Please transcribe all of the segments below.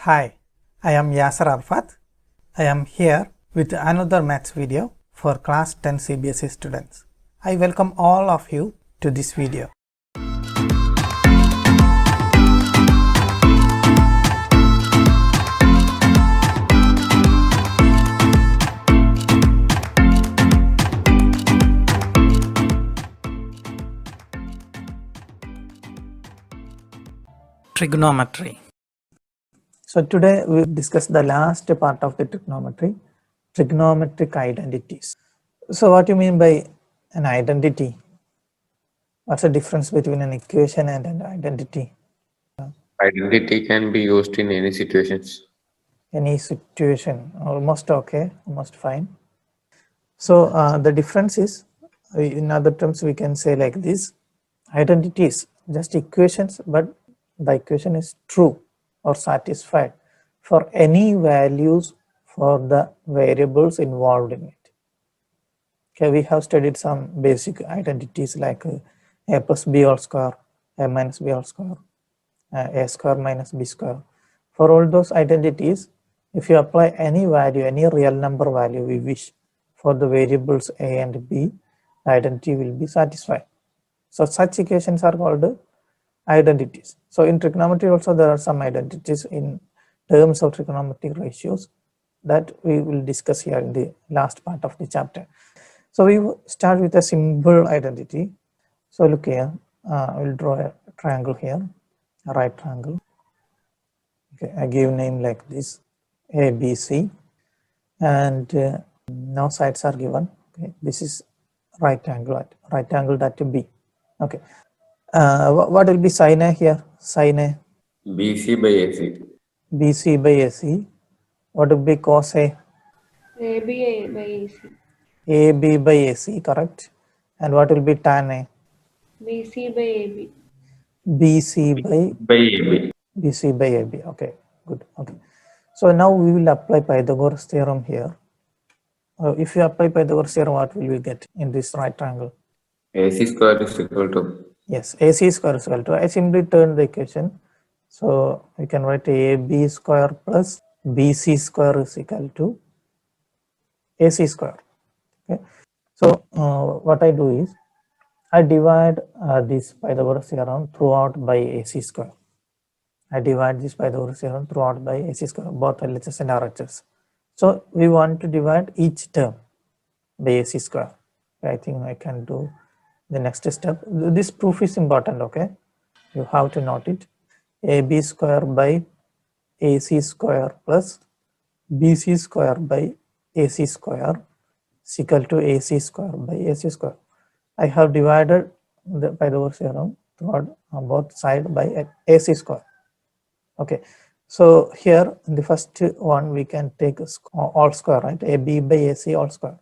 Hi, I am Yasar Arafath. I am here with another maths video for class 10 CBSE students. I welcome all of you to this video. Trigonometry. So today we will discuss the last part of the trigonometry, trigonometric identities. So what do you mean by an identity? What's the difference between an equation and an identity? Identity can be used in any situations. Any situation, almost okay, almost fine. So the difference is, in other terms, we can say like this: identity is just equations, but the equation is true or satisfied for any values for the variables involved in it. Okay, we have studied some basic identities like a plus b all square, a minus b all square, a square minus b square. For all those identities, if you apply any value, any real number value we wish for the variables a and b, the identity will be satisfied. So such equations are called identities. So in trigonometry also there are some identities in terms of trigonometric ratios that we will discuss here in the last part of the chapter. So we will start with a simple identity. So look here, I will draw a triangle here, a right triangle. Okay, I give name like this, A, B, C, and now sides are given. Okay, this is right angle that B. Okay, what will be sin A here? Sin A. BC by AC. BC by AC. What will be cos A? AB by AC. AB by AC, correct. And what will be tan A? BC by AB. BC by AB. BC by AB. Okay, good. Okay. So now we will apply Pythagoras theorem here. If you apply Pythagoras theorem, what will we get in this right triangle? AC square is equal to. Yes, AC square is equal to. I simply turn the equation. So we can write AB square plus BC square is equal to AC square. Okay. So what I do is I divide this Pythagoras theorem throughout by AC square. I divide this Pythagoras theorem throughout by AC square, both LHS and RHS. So we want to divide each term by AC square. I think I can do the next step. This proof is important, okay? You have to note it. AB square by AC square plus BC square by AC square is equal to AC square by AC square. I have divided the Pythagoras theorem throughout on both sides by AC square. Okay, so here in the first one we can take all square, right? AB by AC all square.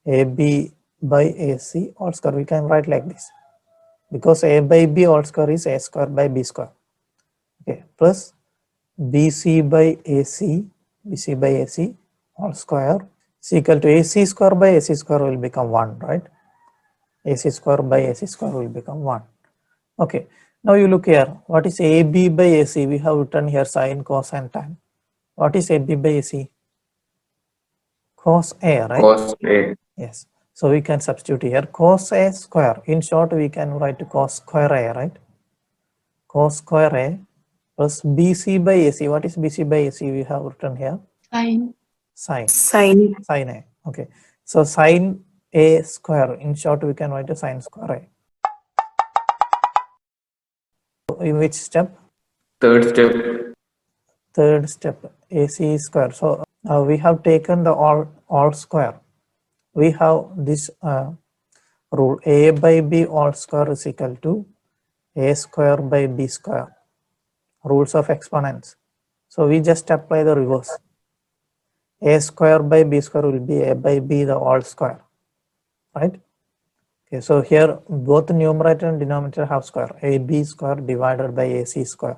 AB by AC all square, we can write like this, because A by B all square is A square by B square. Okay, plus BC by AC all square is equal to AC square by AC square will become 1, right? AC square by AC square will become 1. Okay, now you look here, what is AB by AC? We have written here sin, cos and tan. What is AB by AC? Cos A, right? Cos A. Yes. So we can substitute here cos A square. In short, we can write cos square A, right? Cos square A plus BC by AC. What is BC by AC? We have written here sin A. Okay. So sin A square. In short, we can write a sin square A. In which step? Third step. Third step, AC square. So we have taken the all square. We have this rule, A by B all square is equal to A square by B square. Rules of exponents. So we just apply the reverse. A square by B square will be A by B the all square, right? Okay, so here both numerator and denominator have square. AB square divided by AC square.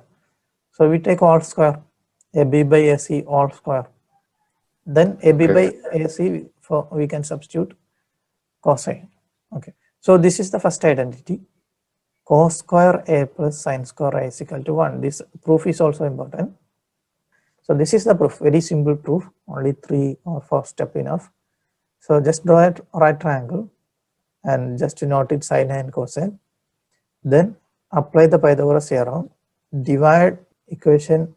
So we take all square, AB by AC all square. Then AB by AC, we can substitute cos A. Okay, so this is the first identity. Cos square A plus sin square A is equal to 1. This proof is also important. So this is the proof, very simple proof, only 3 or 4 steps enough. So just draw a right triangle and just note it sine and cosine. Then apply the Pythagoras theorem, divide equation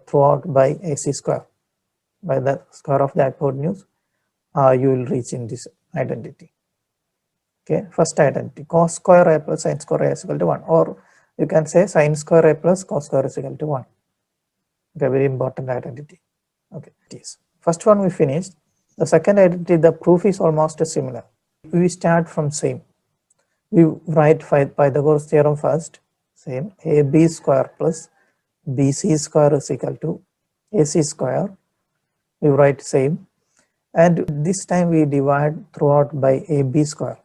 throughout by AC square, by the square of the hypotenuse, you will reach in this identity. Okay, first identity, cos square a plus sin square a is equal to 1, or you can say sin square a plus cos square is equal to 1. Okay, very important identity. Okay, it is. First one we finished. The second identity, the proof is almost similar. We start from same. We write Pythagoras theorem first. Same, AB square plus BC square is equal to AC square. We write same. And this time we divide throughout by AB square.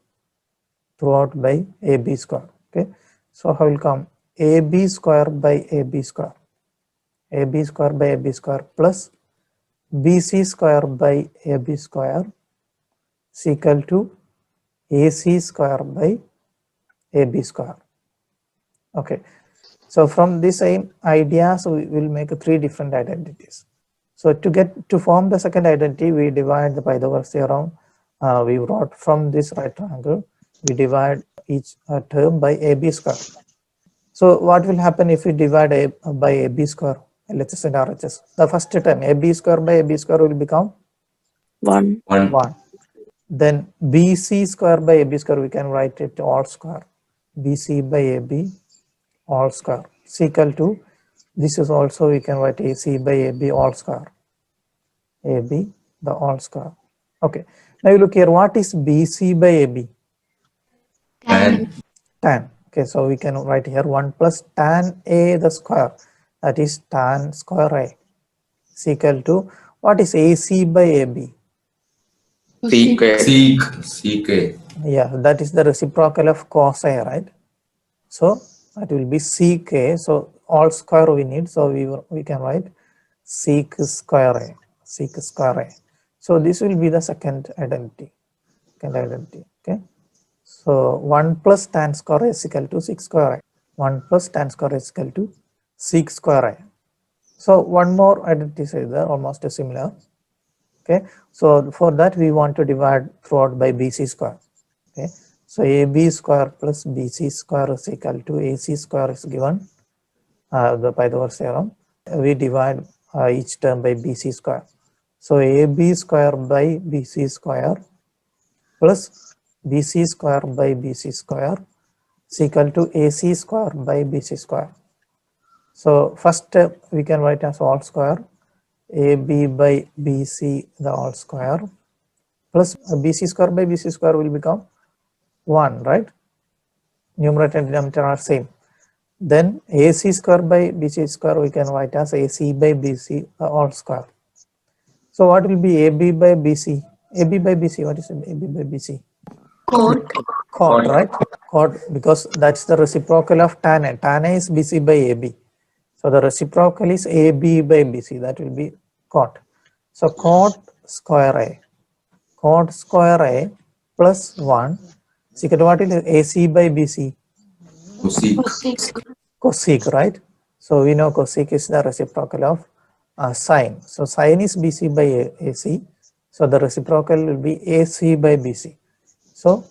Throughout by AB square. Okay. So how will come? AB square by AB square. AB square by AB square plus BC square by AB square is equal to AC square by AB square. Okay. So from this same idea, so we will make 3 different identities. So to form the second identity, we divide the Pythagoras theorem. We wrote from this right triangle, we divide each term by AB square. So what will happen if we divide by AB square, LHS and RHS? The first term, AB square by AB square will become 1. 1. Then BC square by AB square, we can write it all square. BC by AB all square is equal to, this is also we can write AC by AB all square. AB the all square. Okay. Now you look here, what is BC by AB? Tan. Tan. Okay, so we can write here 1 plus tan A the square, that is tan square A is equal to, what is AC by AB? CK. Yeah, that is the reciprocal of cos A, right? So that will be CK. So all square we need. So we can write sec square A. Sec square A. So this will be the second identity. Okay. So 1 plus tan square A is equal to sec square A. 1 plus tan square A is equal to sec square A. So one more identity is there, almost similar. Okay. So for that we want to divide throughout by BC square. Okay. So AB square plus BC square is equal to AC square is given, the Pythagoras theorem. We divide each term by BC square. So AB square by BC square plus BC square by BC square is equal to AC square by BC square. So first we can write as all square, AB by BC the all square plus BC square by BC square will become 1, right? Numerator and denominator are same. Then AC square by BC square we can write as AC by BC all square. So what will be AB by BC? AB by BC, what is AB by BC? Cot, right? Cot, because that's the reciprocal of tan A. Tan A is BC by AB. So the reciprocal is AB by BC, that will be cot. So cot square A. Cot square A plus 1 is equal to what is AC by BC? Cosec, right? So we know cosec is the reciprocal of sine. So sine is BC by AC. So the reciprocal will be AC by BC. So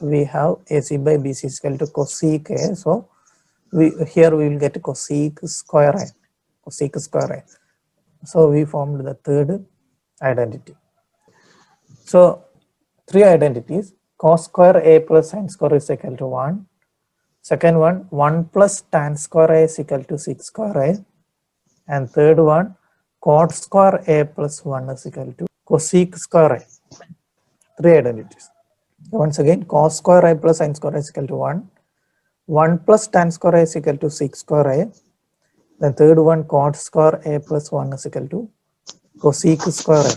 we have AC by BC is equal to cosec A. So here we will get cosec square A. Cosec square A. So we formed the third identity. So 3 identities, cos square A plus sin square is equal to 1. Second one, 1 plus tan square A is equal to sec square A. And third one, cot square A plus 1 is equal to cosec square A. 3 identities. Once again, cos square A plus sin square A is equal to 1. 1 plus tan square A is equal to sec square A. The third one, cot square A plus 1 is equal to cosec square A.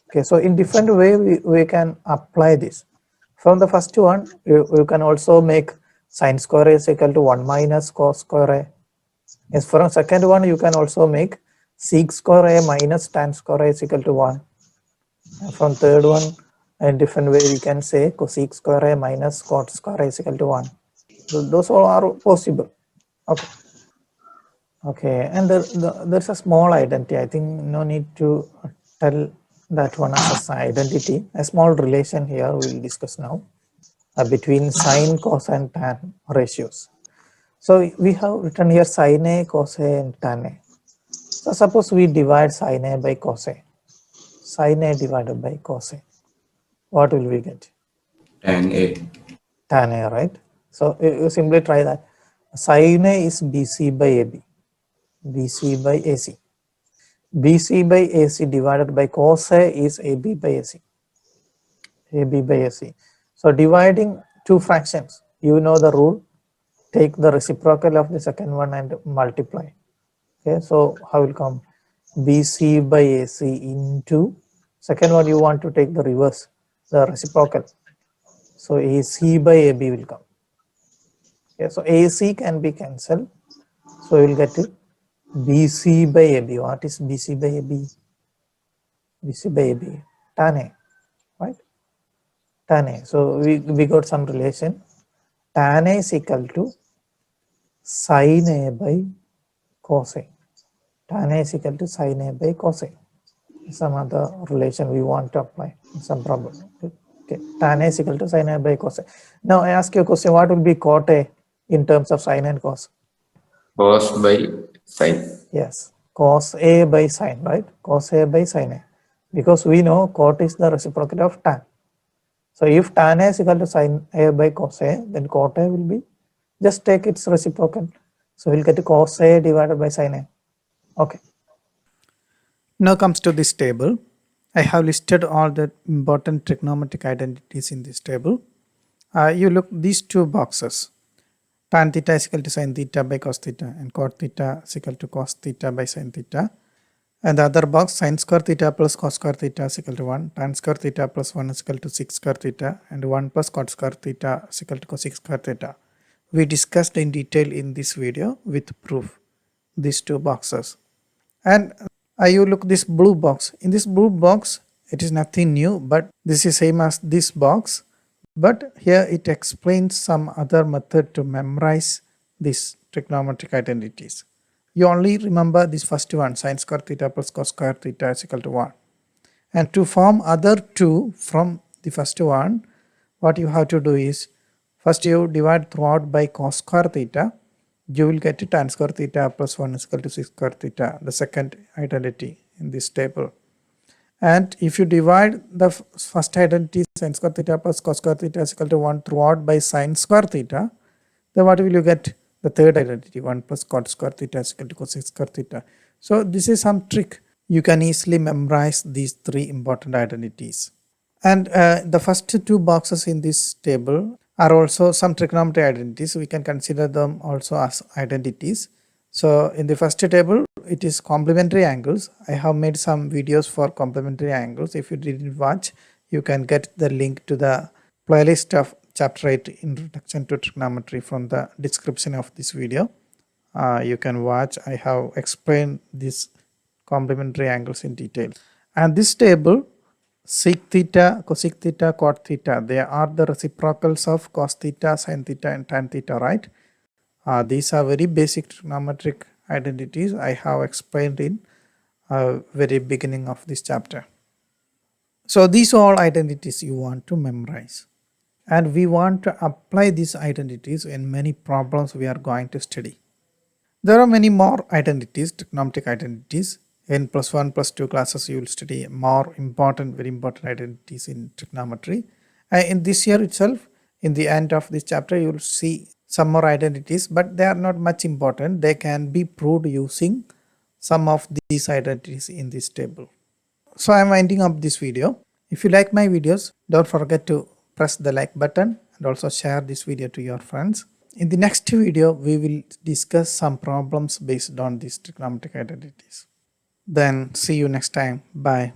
Okay, so in different way we can apply this. From the first one, you can also make sin square A is equal to 1 minus cos square A. Yes, from second one, you can also make sec square A minus tan square A is equal to 1. And from third one, in different way, we can say cosec square A minus cot square A is equal to 1. So those all are possible. Okay. Okay, and there's a small identity. I think no need to tell that one as an identity. A small relation here we'll discuss now between sine, cos, and tan ratios. So we have written here sine A, cos A, and tan A. So suppose we divide sine A by cos A. Sine A divided by cos A. What will we get? Tan A. Tan A, right? So you simply try that. Sine A is BC by AB. BC by AC. BC by AC divided by cos A is AB by AC. AB by AC. So dividing two fractions, you know the rule. Take the reciprocal of the second one and multiply. Okay, so how will come? BC by AC into second one, you want to take the reverse, the reciprocal. So AC by AB will come. Okay, so AC can be cancelled. So you will get it BC by AB. What is BC by AB? BC by AB, tan A, right? Tan A. So we got some relation. Tan A is equal to sin A by cos A. Tan A is equal to sin A by cos A. Some other relation we want to apply in some problem. Okay, tan A is equal to sin A by cos A. Now I ask you a question, what will be cot A in terms of sin and cos? Cos by sine. Yes, cos A by sin, right? Cos A by sin A. Because we know cot is the reciprocal of tan. So if tan A is equal to sin A by cos A, then cot A will be, just take its reciprocal. So we'll get cos A divided by sin A. Okay. Now comes to this table. I have listed all the important trigonometric identities in this table. You look these two boxes. Tan theta is equal to sin theta by cos theta and cot theta is equal to cos theta by sin theta. And the other box, sin square theta plus cos square theta is equal to 1, tan square theta plus 1 is equal to 6 square theta, and 1 plus cot square theta is equal to cos square theta. We discussed in detail in this video with proof, these two boxes. And you look this blue box. In this blue box, it is nothing new, but this is same as this box. But here it explains some other method to memorize these trigonometric identities. You only remember this first one, sin square theta plus cos square theta is equal to 1. And to form other two from the first one, what you have to do is, first you divide throughout by cos square theta, you will get tan square theta plus 1 is equal to 6 square theta, the second identity in this table. And if you divide the first identity, sin square theta plus cos square theta is equal to 1 throughout by sin square theta, then what will you get? The third identity, 1 plus cot square theta is equal to cos square theta. So this is some trick. You can easily memorize these three important identities. And the first two boxes in this table are also some trigonometry identities. We can consider them also as identities. So in the first table, it is complementary angles. I have made some videos for complementary angles. If you didn't watch, you can get the link to the playlist of chapter 8 Introduction to Trigonometry from the description of this video. You can watch. I have explained these complementary angles in detail. And this table, sec theta, cosec theta, cot theta, they are the reciprocals of cos theta, sin theta, and tan theta, right? These are very basic trigonometric identities I have explained in very beginning of this chapter. So these are all identities you want to memorize. And we want to apply these identities in many problems we are going to study. There are many more identities, trigonometric identities. In +1, +2 classes, you will study more important, very important identities in trigonometry. In this year itself, in the end of this chapter, you will see some more identities, but they are not much important. They can be proved using some of these identities in this table. So I am winding up this video. If you like my videos, don't forget to press the like button and also share this video to your friends. In the next video, we will discuss some problems based on these trigonometric identities. Then see you next time. Bye.